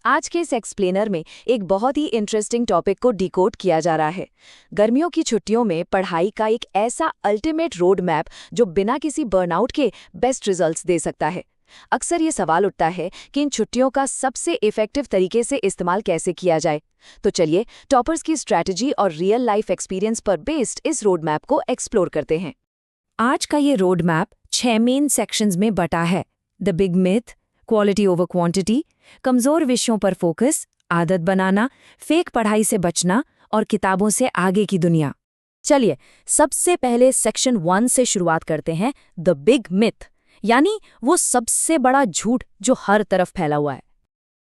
आज के इस एक्सप्लेनर में एक बहुत ही इंटरेस्टिंग टॉपिक को डिकोड किया जा रहा है। गर्मियों की छुट्टियों में पढ़ाई का एक ऐसा अल्टीमेट रोड मैप जो बिना किसी बर्नआउट के बेस्ट रिजल्ट्स दे सकता है। अक्सर ये सवाल उठता है कि इन छुट्टियों का सबसे इफेक्टिव तरीके से इस्तेमाल कैसे किया जाए। तो चलिए टॉपर्स की स्ट्रैटेजी और रियल लाइफ एक्सपीरियंस पर बेस्ड इस रोड मैप को एक्सप्लोर करते हैं। आज का ये रोड मैप 6 मेन सेक्शंस में बटा है। The big myth, quality over quantity, कमजोर विषयों पर फोकस, आदत बनाना, फेक पढ़ाई से बचना और किताबों से आगे की दुनिया। चलिए सबसे पहले सेक्शन 1 से शुरुआत करते हैं, द बिग मिथ, यानी वो सबसे बड़ा झूठ जो हर तरफ फैला हुआ है।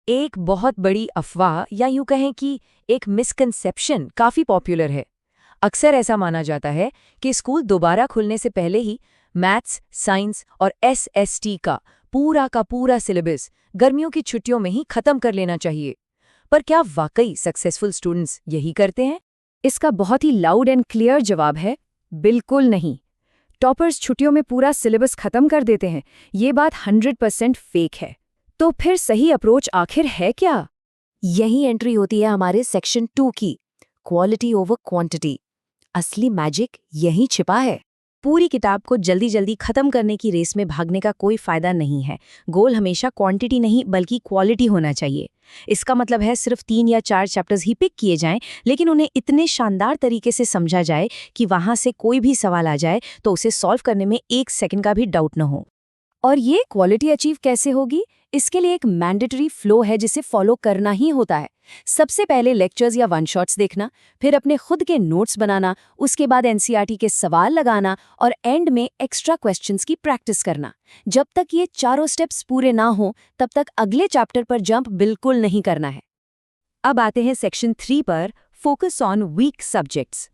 एक बहुत बड़ी अफवाह या यूं कहें कि एक मिसकंसेप्शन काफी पॉपुलर है। अक्सर ऐसा माना जाता है कि स्कूल दोबारा खुलने से पहले ही मैथ्स, साइंस और एसएसटी का पूरा सिलेबस गर्मियों की छुट्टियों में ही खत्म कर लेना चाहिए। पर क्या वाकई सक्सेसफुल स्टूडेंट्स यही करते हैं? इसका बहुत ही लाउड एंड क्लियर जवाब है, बिल्कुल नहीं। टॉपर्स छुट्टियों में पूरा सिलेबस खत्म कर देते हैं, ये बात 100% फेक है। तो फिर सही अप्रोच आखिर है क्या? यही एंट्री होती है हमारे सेक्शन 2 की, क्वालिटी ओवर क्वांटिटी। असली मैजिक यही छिपा है। पूरी किताब को जल्दी जल्दी खत्म करने की रेस में भागने का कोई फायदा नहीं है। गोल हमेशा क्वांटिटी नहीं बल्कि क्वालिटी होना चाहिए। इसका मतलब है सिर्फ 3 या 4 चैप्टर्स ही पिक किए जाएं, लेकिन उन्हें इतने शानदार तरीके से समझा जाए कि वहां से कोई भी सवाल आ जाए तो उसे सॉल्व करने में 1 सेकंड का भी डाउट न हो। और ये क्वालिटी अचीव कैसे होगी? इसके लिए एक मैंडेटरी फ्लो है जिसे फॉलो करना ही होता है। सबसे पहले लेक्चर्स या वन शॉट्स देखना, फिर अपने खुद के नोट्स बनाना, उसके बाद एनसीईआरटी के सवाल लगाना और एंड में एक्स्ट्रा क्वेश्चंस की प्रैक्टिस करना। जब तक ये चारों स्टेप्स पूरे ना हो तब तक अगले चैप्टर पर जंप बिल्कुल नहीं करना है। अब आते हैं सेक्शन 3 पर, फोकस ऑन वीक सब्जेक्ट्स।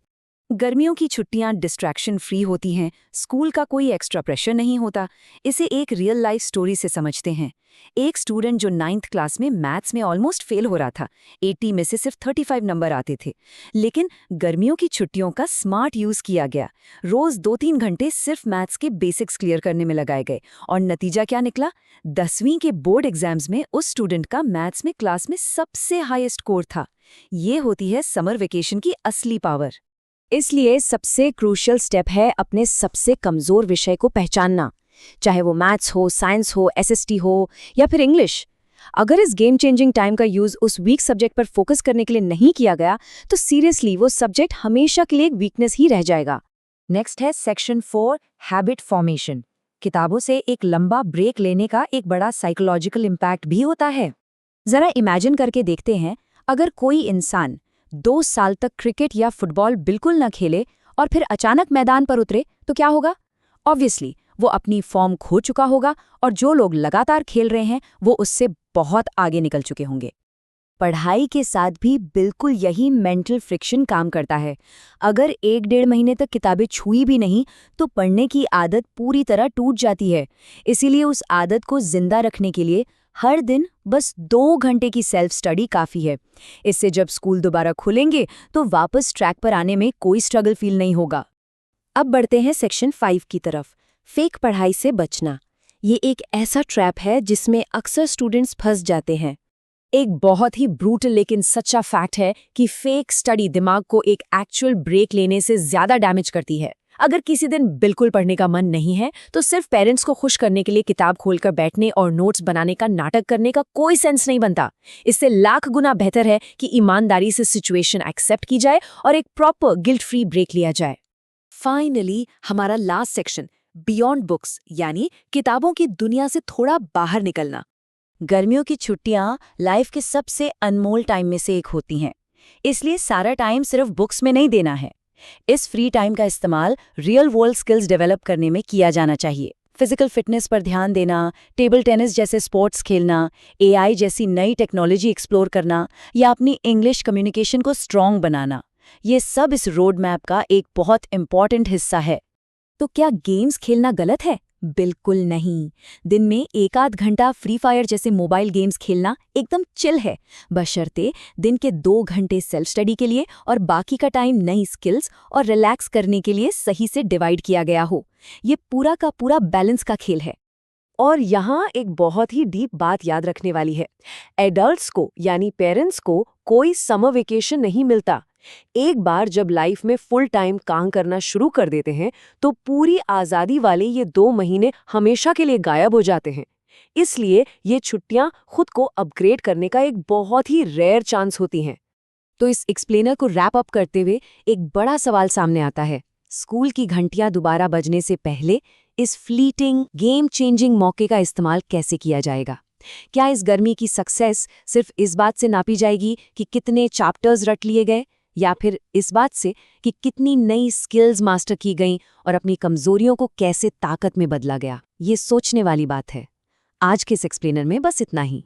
गर्मियों की छुट्टियां डिस्ट्रैक्शन फ्री होती हैं, स्कूल का कोई एक्स्ट्रा प्रेशर नहीं होता। इसे एक रियल लाइफ स्टोरी से समझते हैं। एक स्टूडेंट जो 9th क्लास में मैथ्स में ऑलमोस्ट फेल हो रहा था, 80 में से सिर्फ 35 नंबर आते थे, लेकिन गर्मियों की छुट्टियों का स्मार्ट यूज किया गया। रोज 2-3 घंटे सिर्फ मैथ्स के बेसिक्स क्लियर करने में लगाए गए और नतीजा क्या निकला? 10वीं के बोर्ड एग्जाम्स में उस स्टूडेंट का मैथ्स में क्लास में सबसे हाईएस्ट स्कोर था। ये होती है समर वेकेशन की असली पावर। इसलिए सबसे क्रूशियल स्टेप है अपने सबसे कमजोर विषय को पहचानना, चाहे वो मैथ्स हो, साइंस हो, एसएसटी हो या फिर इंग्लिश। अगर इस गेम चेंजिंग टाइम का यूज उस वीक सब्जेक्ट पर फोकस करने के लिए नहीं किया गया तो सीरियसली वो सब्जेक्ट हमेशा के लिए एक वीकनेस ही रह जाएगा। नेक्स्ट है सेक्शन 4, हैबिट फॉर्मेशन। किताबों से एक लंबा ब्रेक लेने का एक बड़ा साइकोलॉजिकल इम्पैक्ट भी होता है। जरा इमेजिन करके देखते हैं, अगर कोई इंसान 2 साल तक क्रिकेट या फुटबॉल बिल्कुल न खेले और फिर अचानक मैदान पर उतरे तो क्या होगा? ऑब्वियसली वो अपनी फॉर्म खो चुका होगा और जो लोग लगातार खेल रहे हैं वो उससे बहुत आगे निकल चुके होंगे। पढ़ाई के साथ भी बिल्कुल यही मेंटल फ्रिक्शन काम करता है। अगर 1-1.5 महीने तक किताबें छुई भी नहीं तो पढ़ने की आदत पूरी तरह टूट जाती है। इसीलिए उस आदत को जिंदा रखने के लिए हर दिन बस 2 घंटे की सेल्फ स्टडी काफ़ी है। इससे जब स्कूल दोबारा खुलेंगे तो वापस ट्रैक पर आने में कोई स्ट्रगल फील नहीं होगा। अब बढ़ते हैं सेक्शन 5 की तरफ, फेक पढ़ाई से बचना। ये एक ऐसा ट्रैप है जिसमें अक्सर स्टूडेंट्स फंस जाते हैं। एक बहुत ही ब्रूटल लेकिन सच्चा फैक्ट है कि फेक स्टडी दिमाग को एक एक्चुअल ब्रेक लेने से ज़्यादा डैमेज करती है। अगर किसी दिन बिल्कुल पढ़ने का मन नहीं है तो सिर्फ पेरेंट्स को खुश करने के लिए किताब खोलकर बैठने और नोट्स बनाने का नाटक करने का कोई सेंस नहीं बनता। इससे लाख गुना बेहतर है कि ईमानदारी से सिचुएशन एक्सेप्ट की जाए और एक प्रॉपर गिल्ट फ्री ब्रेक लिया जाए। फाइनली हमारा लास्ट सेक्शन, बियॉन्ड बुक्स, यानी किताबों की दुनिया से थोड़ा बाहर निकलना। गर्मियों की छुट्टियां लाइफ के सबसे अनमोल टाइम में से एक होती हैं, इसलिए सारा टाइम सिर्फ बुक्स में नहीं देना है। इस फ्री टाइम का इस्तेमाल रियल वर्ल्ड स्किल्स डेवलप करने में किया जाना चाहिए। फिजिकल फिटनेस पर ध्यान देना, टेबल टेनिस जैसे स्पोर्ट्स खेलना, एआई जैसी नई टेक्नोलॉजी एक्सप्लोर करना या अपनी इंग्लिश कम्युनिकेशन को स्ट्रॉन्ग बनाना, ये सब इस रोड मैप का एक बहुत इंपॉर्टेंट हिस्सा है। तो क्या गेम्स खेलना गलत है? बिल्कुल नहीं। दिन में 1-8 घंटा फ्री फायर जैसे मोबाइल गेम्स खेलना एकदम चिल है, बशर्ते दिन के 2 घंटे सेल्फ स्टडी के लिए और बाकी का टाइम नई स्किल्स और रिलैक्स करने के लिए सही से डिवाइड किया गया हो। ये पूरा का पूरा बैलेंस का खेल है। और यहाँ एक बहुत ही डीप बात याद रखने वाली है। एडल्ट्स को यानी पेरेंट्स को कोई समर वेकेशन नहीं मिलता। एक बार जब लाइफ में फुल टाइम काम करना शुरू कर देते हैं तो पूरी आज़ादी वाले ये 2 महीने हमेशा के लिए गायब हो जाते हैं। इसलिए ये छुट्टियां खुद को अपग्रेड करने का एक बहुत ही रेयर चांस होती हैं। तो इस एक्सप्लेनर को रैप अप करते हुए एक बड़ा सवाल सामने आता है। स्कूल की घंटियां दोबारा बजने से पहले इस फ्लीटिंग गेम चेंजिंग मौके का इस्तेमाल कैसे किया जाएगा? क्या इस गर्मी की सक्सेस सिर्फ इस बात से नापी जाएगी कि कितने चैप्टर्स रट लिए गए, या फिर इस बात से कि कितनी नई स्किल्स मास्टर की गईं और अपनी कमजोरियों को कैसे ताकत में बदला गया? ये सोचने वाली बात है। आज के इस एक्सप्लेनर में बस इतना ही।